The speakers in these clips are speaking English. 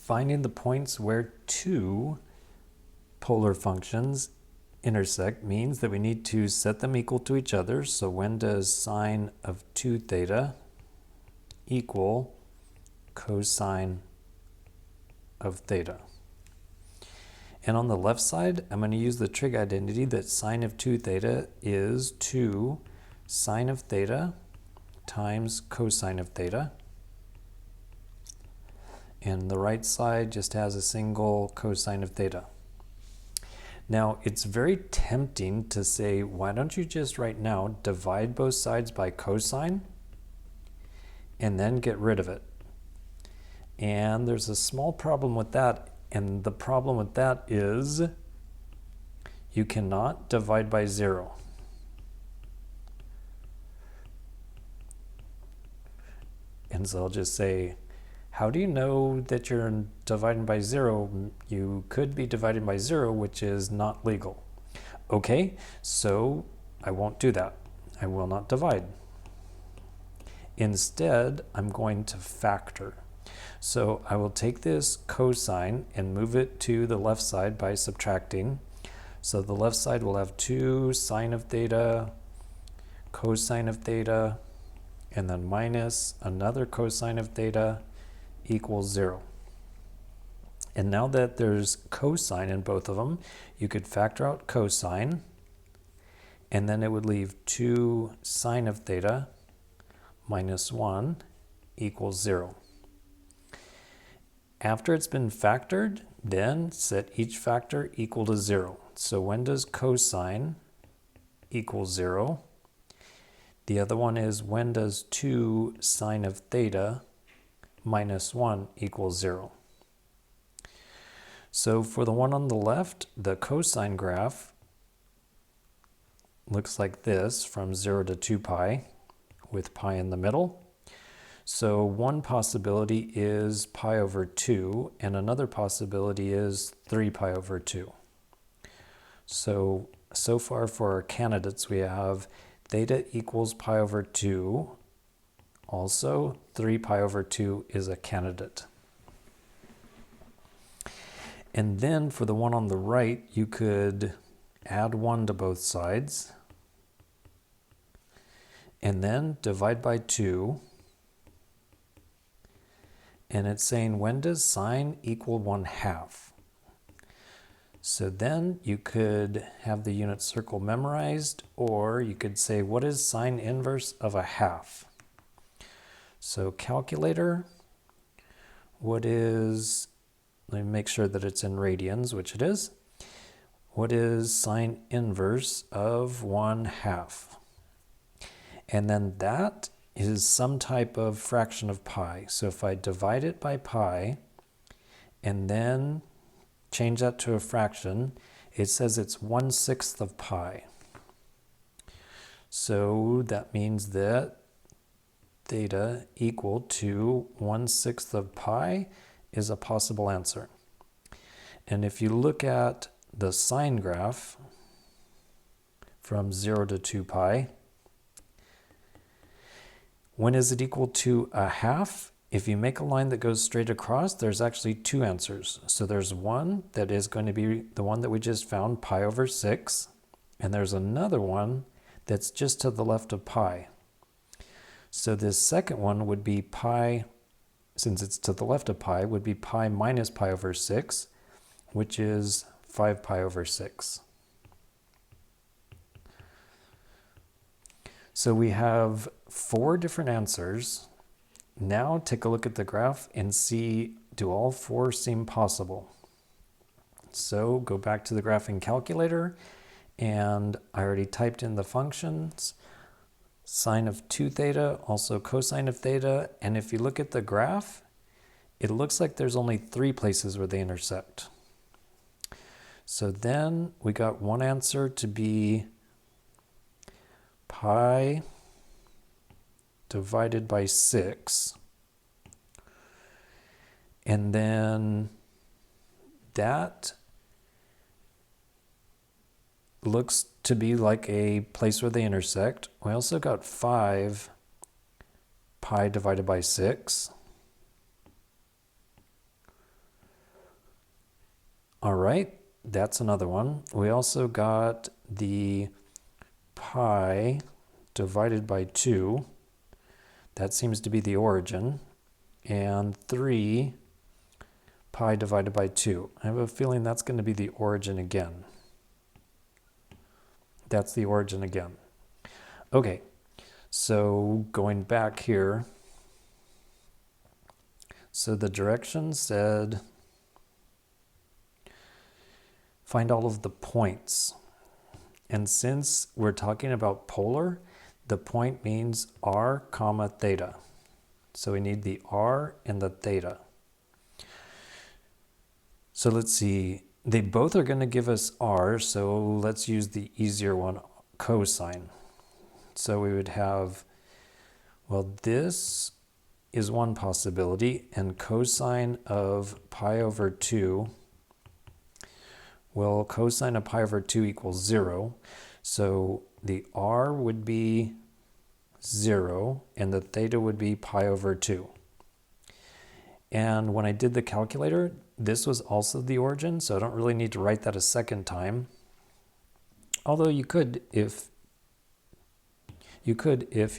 Finding the points where two polar functions intersect means that we need to set them equal to each other. So when does sine of 2 theta equal cosine of theta? And on the left side, I'm going to use the trig identity that sine of 2 theta is 2 sine of theta times cosine of theta. And the right side just has a single cosine of theta. Now, it's very tempting to say, why don't you just right now divide both sides by cosine and then get rid of it? And there's a small problem with that. And the problem with that is you cannot divide by 0. And so I'll just say, how do you know that you're dividing by 0? You could be dividing by 0, which is not legal. Okay, so I won't do that. I will not divide. Instead, I'm going to factor. So I will take this cosine and move it to the left side by subtracting. So the left side will have 2 sine of theta, cosine of theta, and then minus another cosine of theta equals 0. And now that there's cosine in both of them, you could factor out cosine, and then it would leave 2 sine of theta minus 1 equals 0. After it's been factored, then set each factor equal to 0. So when does cosine equal 0? The other one is when does 2 sine of theta minus 1 equals 0? So for the one on the left, the cosine graph looks like this from 0 to 2 pi with pi in the middle. So one possibility is pi over 2, and another possibility is 3 pi over 2. So far for our candidates, we have theta equals pi over 2. Also, 3 pi over 2 is a candidate. And then for the one on the right, you could add 1 to both sides, and then divide by 2. And it's saying, when does sine equal 1/2? So then you could have the unit circle memorized, or you could say, what is sine inverse of 1/2? So calculator, what is, let me make sure that it's in radians, which it is. What is sine inverse of 1/2? And then that is some type of fraction of pi. So if I divide it by pi and then change that to a fraction, it says it's 1/6 of pi. So that means that theta equal to 1/6 of pi is a possible answer. And if you look at the sine graph from 0 to 2 pi, when is it equal to 1/2? If you make a line that goes straight across, there's actually 2 answers. So there's one that is going to be the one that we just found, pi over 6. And there's another one that's just to the left of pi. So this second one would be pi, since it's to the left of pi, would be pi minus pi over 6, which is 5 pi over 6. So we have 4 different answers. Now take a look at the graph and see, do all 4 seem possible? So go back to the graphing calculator, and I already typed in the functions, sine of 2 theta, also cosine of theta, and if you look at the graph, it looks like there's only 3 places where they intersect. So then we got one answer to be pi divided by 6. And then that looks to be like a place where they intersect. We also got 5 pi divided by 6. All right, that's another one. We also got the pi divided by 2. That seems to be the origin. And 3 pi divided by 2. I have a feeling that's going to be the origin again. That's the origin again. Okay, so going back here. So the directions said find all of the points. And since we're talking about polar, the point means r comma theta. So we need the r and the theta. So let's see, they both are going to give us r, so let's use the easier one, cosine. So we would have, well, this is one possibility, and cosine of pi over 2, well, cosine of pi over 2 equals 0. So the r would be 0, and the theta would be pi over 2. And when I did the calculator, this was also the origin, so I don't really need to write that a second time. Although you could if you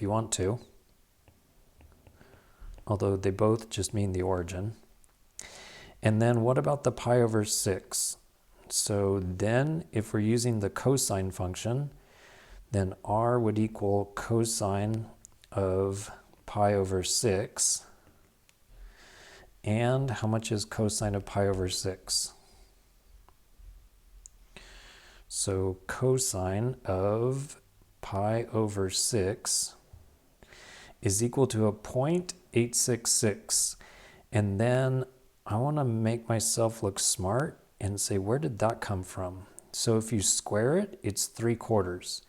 want to. Although they both just mean the origin. And then what about the pi over 6? So then if we're using the cosine function, then r would equal cosine of pi over 6. And how much is cosine of pi over 6? So cosine of pi over 6 is equal to a 0.866. And then I want to make myself look smart and say, where did that come from? So if you square it, it's 3/4.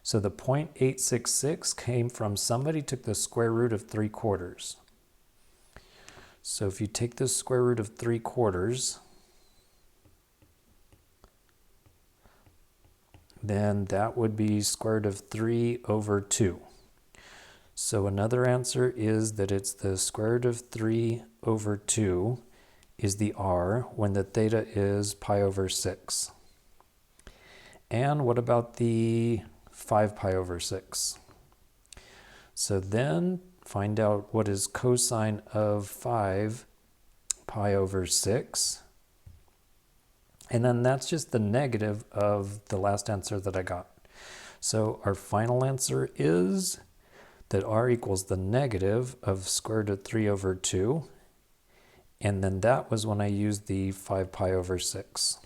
So the 0.866 came from somebody took the square root of 3/4. So if you take the square root of 3/4, then that would be square root of 3 over 2. So another answer is that it's the square root of 3 over 2 is the r when the theta is pi over 6. And what about the 5 pi over 6? So then find out what is cosine of 5 pi over 6. And then that's just the negative of the last answer that I got. So our final answer is that r equals the negative of square root of 3 over 2. And then that was when I used the 5 pi over 6.